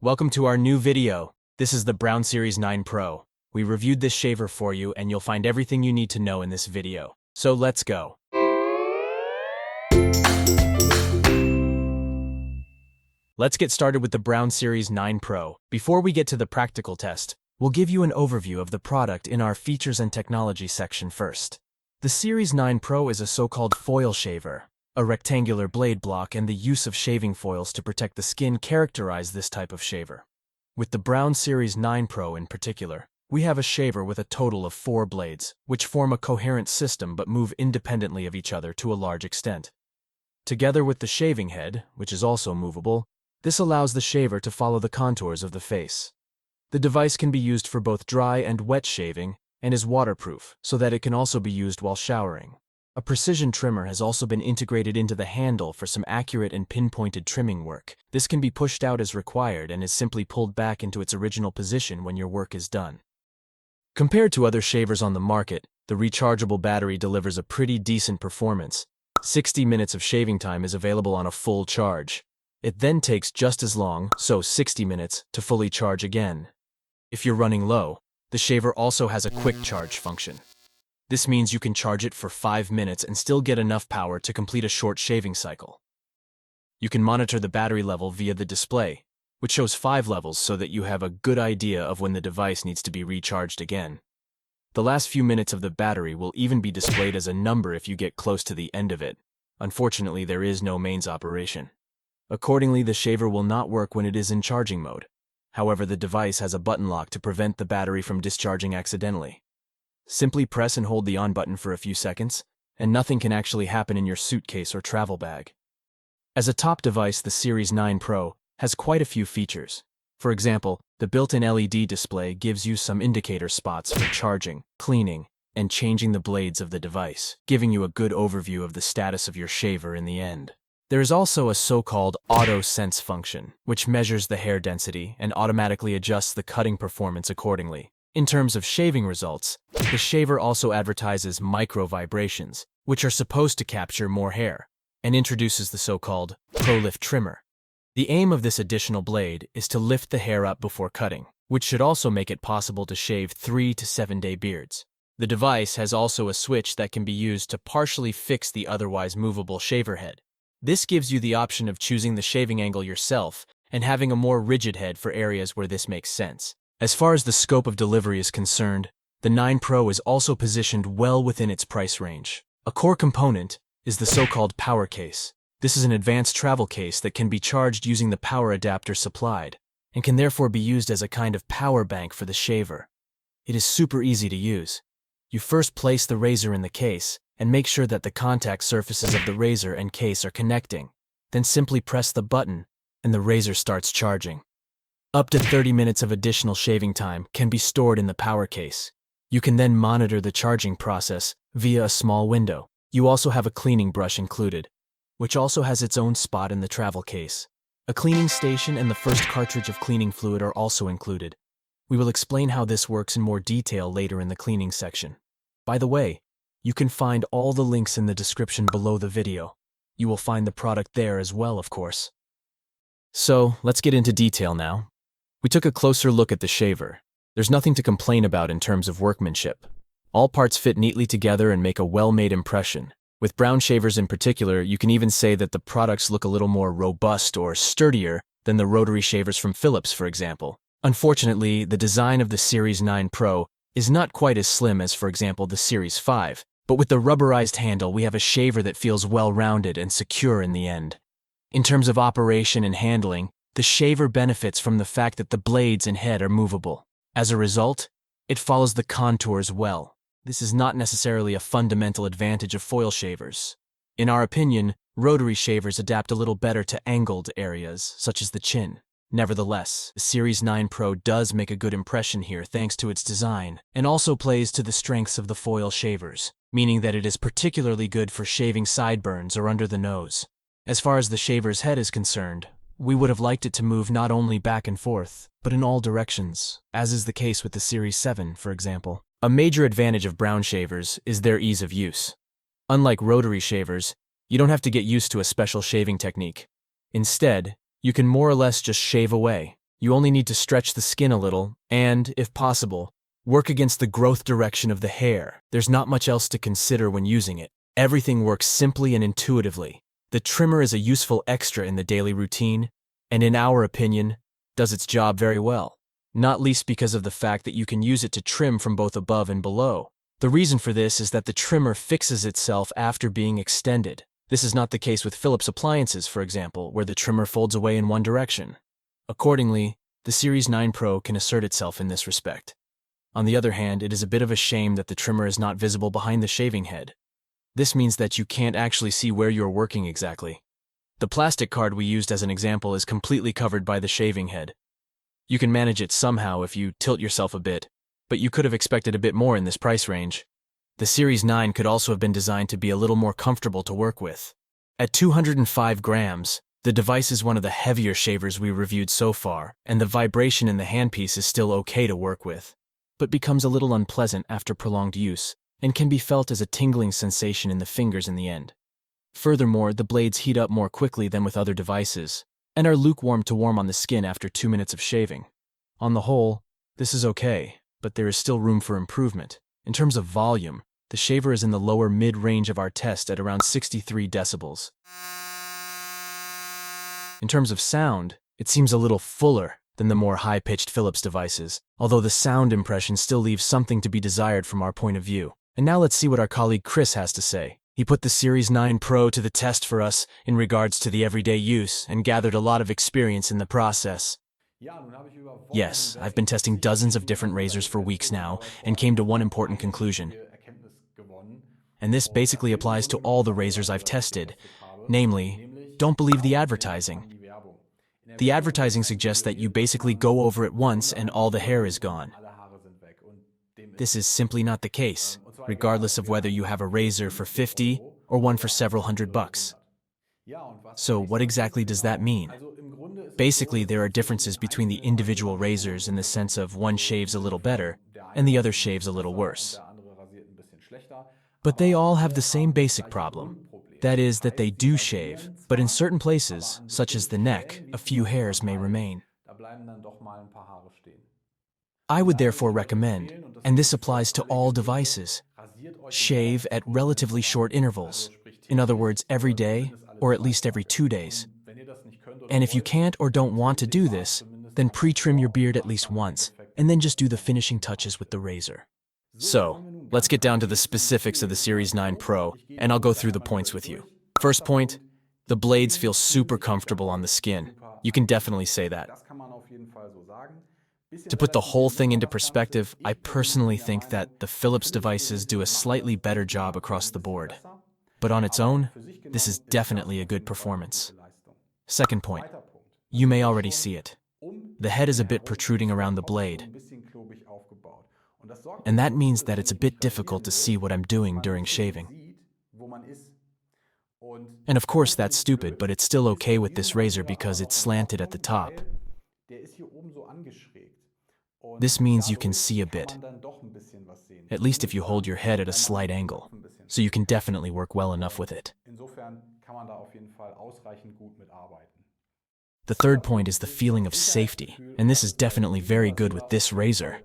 Welcome to our new video. This is the Braun Series 9 Pro. We reviewed this shaver for you and you'll find everything you need to know in this video. So let's go. Let's get started with the Braun Series 9 Pro. Before we get to the practical test, we'll give you an overview of the product in our features and technology section first. The Series 9 Pro is a so-called foil shaver. A rectangular blade block and the use of shaving foils to protect the skin characterize this type of shaver. With the Braun Series 9 Pro in particular, we have a shaver with a total of 4 blades, which form a coherent system but move independently of each other to a large extent. Together with the shaving head, which is also movable, this allows the shaver to follow the contours of the face. The device can be used for both dry and wet shaving and is waterproof, so that it can also be used while showering. A precision trimmer has also been integrated into the handle for some accurate and pinpointed trimming work. This can be pushed out as required and is simply pulled back into its original position when your work is done. Compared to other shavers on the market, the rechargeable battery delivers a pretty decent performance. 60 minutes of shaving time is available on a full charge. It then takes just as long, so 60 minutes, to fully charge again. If you're running low, the shaver also has a quick charge function. This means you can charge it for 5 minutes and still get enough power to complete a short shaving cycle. You can monitor the battery level via the display, which shows 5 levels so that you have a good idea of when the device needs to be recharged again. The last few minutes of the battery will even be displayed as a number if you get close to the end of it. Unfortunately, there is no mains operation. Accordingly, the shaver will not work when it is in charging mode. However, the device has a button lock to prevent the battery from discharging accidentally. Simply press and hold the on button for a few seconds, and nothing can actually happen in your suitcase or travel bag. As a top device, the Series 9 Pro has quite a few features. For example, the built-in LED display gives you some indicator spots for charging, cleaning, and changing the blades of the device, giving you a good overview of the status of your shaver in the end. There is also a so-called auto sense function, which measures the hair density and automatically adjusts the cutting performance accordingly. In terms of shaving results, the shaver also advertises micro vibrations, which are supposed to capture more hair, and introduces the so-called Pro Lift trimmer. The aim of this additional blade is to lift the hair up before cutting, which should also make it possible to shave 3 to 7 day beards. The device has also a switch that can be used to partially fix the otherwise movable shaver head. This gives you the option of choosing the shaving angle yourself and having a more rigid head for areas where this makes sense. As far as the scope of delivery is concerned, the 9 Pro is also positioned well within its price range. A core component is the so-called power case. This is an advanced travel case that can be charged using the power adapter supplied, and can therefore be used as a kind of power bank for the shaver. It is super easy to use. You first place the razor in the case, and make sure that the contact surfaces of the razor and case are connecting. Then simply press the button, and the razor starts charging. Up to 30 minutes of additional shaving time can be stored in the power case. You can then monitor the charging process via a small window. You also have a cleaning brush included, which also has its own spot in the travel case. A cleaning station and the first cartridge of cleaning fluid are also included. We will explain how this works in more detail later in the cleaning section. By the way, you can find all the links in the description below the video. You will find the product there as well, of course. So, let's get into detail now. We took a closer look at the shaver. There's nothing to complain about in terms of workmanship. All parts fit neatly together and make a well-made impression. With Braun shavers in particular, you can even say that the products look a little more robust or sturdier than the rotary shavers from Philips, for example. Unfortunately, the design of the Series 9 Pro is not quite as slim as, for example, the Series 5. But with the rubberized handle, we have a shaver that feels well-rounded and secure in the end. In terms of operation and handling, the shaver benefits from the fact that the blades and head are movable. As a result, it follows the contours well. This is not necessarily a fundamental advantage of foil shavers. In our opinion, rotary shavers adapt a little better to angled areas, such as the chin. Nevertheless, the Series 9 Pro does make a good impression here thanks to its design, and also plays to the strengths of the foil shavers, meaning that it is particularly good for shaving sideburns or under the nose. As far as the shaver's head is concerned, we would have liked it to move not only back and forth, but in all directions, as is the case with the Series 7, for example. A major advantage of Braun shavers is their ease of use. Unlike rotary shavers, you don't have to get used to a special shaving technique. Instead, you can more or less just shave away. You only need to stretch the skin a little and, if possible, work against the growth direction of the hair. There's not much else to consider when using it. Everything works simply and intuitively. The trimmer is a useful extra in the daily routine, and in our opinion, does its job very well. Not least because of the fact that you can use it to trim from both above and below. The reason for this is that the trimmer fixes itself after being extended. This is not the case with Philips appliances, for example, where the trimmer folds away in one direction. Accordingly, the Series 9 Pro can assert itself in this respect. On the other hand, it is a bit of a shame that the trimmer is not visible behind the shaving head. This means that you can't actually see where you're working exactly. The plastic card we used as an example is completely covered by the shaving head. You can manage it somehow if you tilt yourself a bit, but you could have expected a bit more in this price range. The Series 9 could also have been designed to be a little more comfortable to work with. At 205 grams, the device is one of the heavier shavers we reviewed so far, and the vibration in the handpiece is still okay to work with, but becomes a little unpleasant after prolonged use, and can be felt as a tingling sensation in the fingers in the end. Furthermore, the blades heat up more quickly than with other devices, and are lukewarm to warm on the skin after 2 minutes of shaving. On the whole, this is okay, but there is still room for improvement. In terms of volume, the shaver is in the lower mid-range of our test at around 63 decibels. In terms of sound, it seems a little fuller than the more high-pitched Philips devices, although the sound impression still leaves something to be desired from our point of view. And now let's see what our colleague Chris has to say. He put the Series 9 Pro to the test for us in regards to the everyday use and gathered a lot of experience in the process. Yes, I've been testing dozens of different razors for weeks now and came to one important conclusion. And this basically applies to all the razors I've tested, namely, don't believe the advertising. The advertising suggests that you basically go over it once and all the hair is gone. This is simply not the case, regardless of whether you have a razor for 50 or one for several $100. So what exactly does that mean? Basically, there are differences between the individual razors in the sense of one shaves a little better and the other shaves a little worse. But they all have the same basic problem. That is that they do shave, but in certain places, such as the neck, a few hairs may remain. I would therefore recommend, and this applies to all devices, shave at relatively short intervals. In other words, every day, or at least every 2 days. And if you can't or don't want to do this, then pre-trim your beard at least once, and then just do the finishing touches with the razor. So, let's get down to the specifics of the Series 9 Pro, and I'll go through the points with you. First point, the blades feel super comfortable on the skin. You can definitely say that. To put the whole thing into perspective, I personally think that the Philips devices do a slightly better job across the board. But on its own, this is definitely a good performance. Second point, you may already see it. The head is a bit protruding around the blade, and that means that it's a bit difficult to see what I'm doing during shaving. And of course that's stupid, but it's still okay with this razor because it's slanted at the top. This means you can see a bit, at least if you hold your head at a slight angle, so you can definitely work well enough with it. The third point is the feeling of safety, and this is definitely very good with this razor.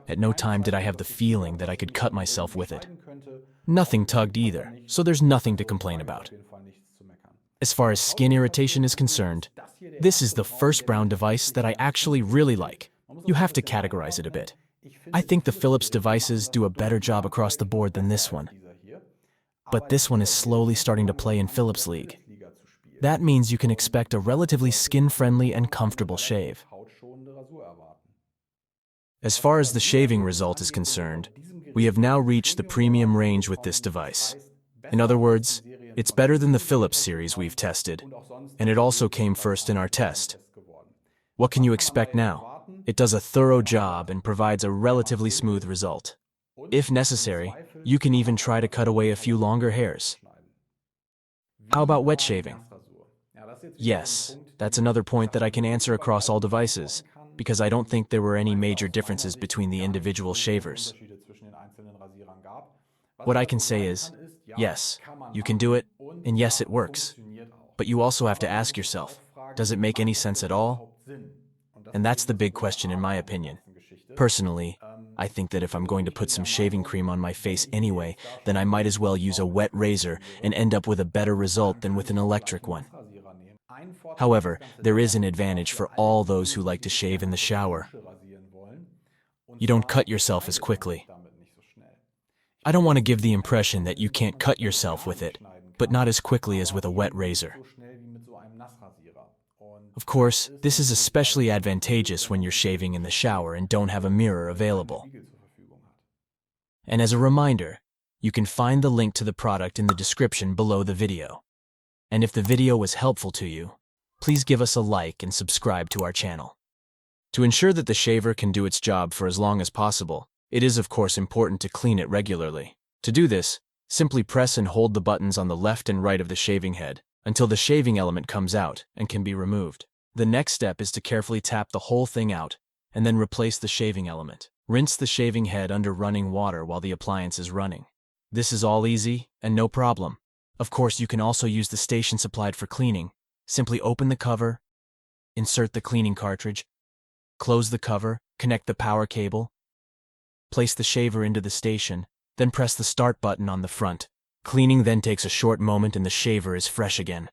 At no time did I have the feeling that I could cut myself with it. Nothing tugged either, so there's nothing to complain about. As far as skin irritation is concerned, this is the first Braun device that I actually really like. You have to categorize it a bit. I think the Philips devices do a better job across the board than this one. But this one is slowly starting to play in Philips League. That means you can expect a relatively skin-friendly and comfortable shave. As far as the shaving result is concerned, we have now reached the premium range with this device. In other words, it's better than the Philips series we've tested, and it also came first in our test. What can you expect now? It does a thorough job and provides a relatively smooth result. If necessary, you can even try to cut away a few longer hairs. How about wet shaving? Yes, that's another point that I can answer across all devices, because I don't think there were any major differences between the individual shavers. What I can say is, yes, you can do it, and yes, it works. But you also have to ask yourself, does it make any sense at all? And that's the big question in my opinion. Personally, I think that if I'm going to put some shaving cream on my face anyway, then I might as well use a wet razor and end up with a better result than with an electric one. However, there is an advantage for all those who like to shave in the shower. You don't cut yourself as quickly. I don't want to give the impression that you can't cut yourself with it, but not as quickly as with a wet razor. Of course, this is especially advantageous when you're shaving in the shower and don't have a mirror available. And as a reminder, you can find the link to the product in the description below the video. And if the video was helpful to you, please give us a like and subscribe to our channel. To ensure that the shaver can do its job for as long as possible, it is of course important to clean it regularly. To do this, simply press and hold the buttons on the left and right of the shaving head until the shaving element comes out and can be removed. The next step is to carefully tap the whole thing out and then replace the shaving element. Rinse the shaving head under running water while the appliance is running. This is all easy and no problem. Of course, you can also use the station supplied for cleaning. Simply open the cover, insert the cleaning cartridge, close the cover, connect the power cable, place the shaver into the station, then press the start button on the front. Cleaning then takes a short moment and the shaver is fresh again.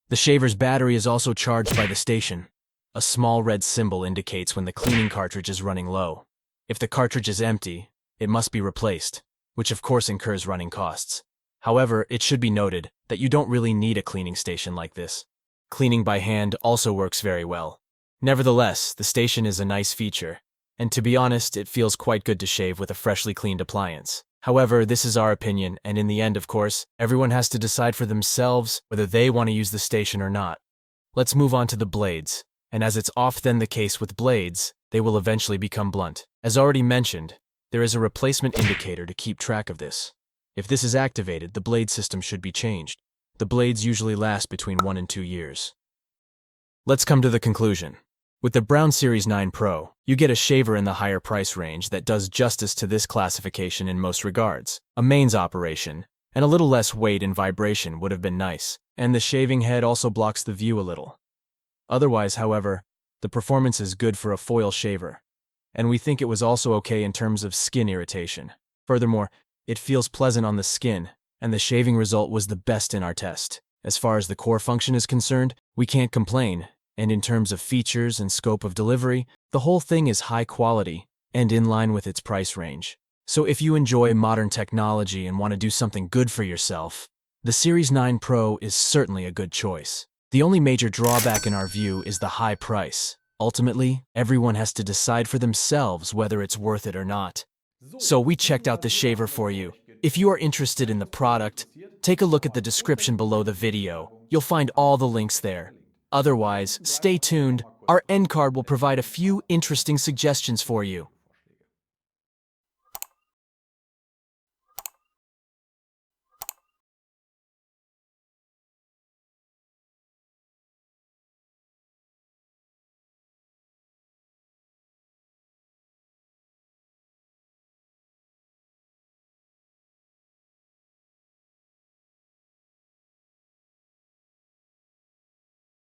The shaver's battery is also charged by the station. A small red symbol indicates when the cleaning cartridge is running low. If the cartridge is empty, it must be replaced, which of course incurs running costs. However, it should be noted that you don't really need a cleaning station like this. Cleaning by hand also works very well. Nevertheless, the station is a nice feature, and to be honest, it feels quite good to shave with a freshly cleaned appliance. However, this is our opinion, and in the end, of course, everyone has to decide for themselves whether they want to use the station or not. Let's move on to the blades, and as it's often the case with blades, they will eventually become blunt. As already mentioned, there is a replacement indicator to keep track of this. If this is activated, the blade system should be changed. The blades usually last between 1 and 2 years. Let's come to the conclusion. With the Braun Series 9 Pro, you get a shaver in the higher price range that does justice to this classification in most regards. A mains operation, and a little less weight and vibration would have been nice, and the shaving head also blocks the view a little. Otherwise, however, the performance is good for a foil shaver, and we think it was also okay in terms of skin irritation. Furthermore, it feels pleasant on the skin, and the shaving result was the best in our test. As far as the core function is concerned, we can't complain. And in terms of features and scope of delivery, the whole thing is high quality and in line with its price range. So if you enjoy modern technology and want to do something good for yourself, the Series 9 Pro is certainly a good choice. The only major drawback in our view is the high price. Ultimately, everyone has to decide for themselves whether it's worth it or not. So we checked out the shaver for you. If you are interested in the product, take a look at the description below the video. You'll find all the links there. Otherwise, stay tuned. Our Endcard will provide a few interesting suggestions for you.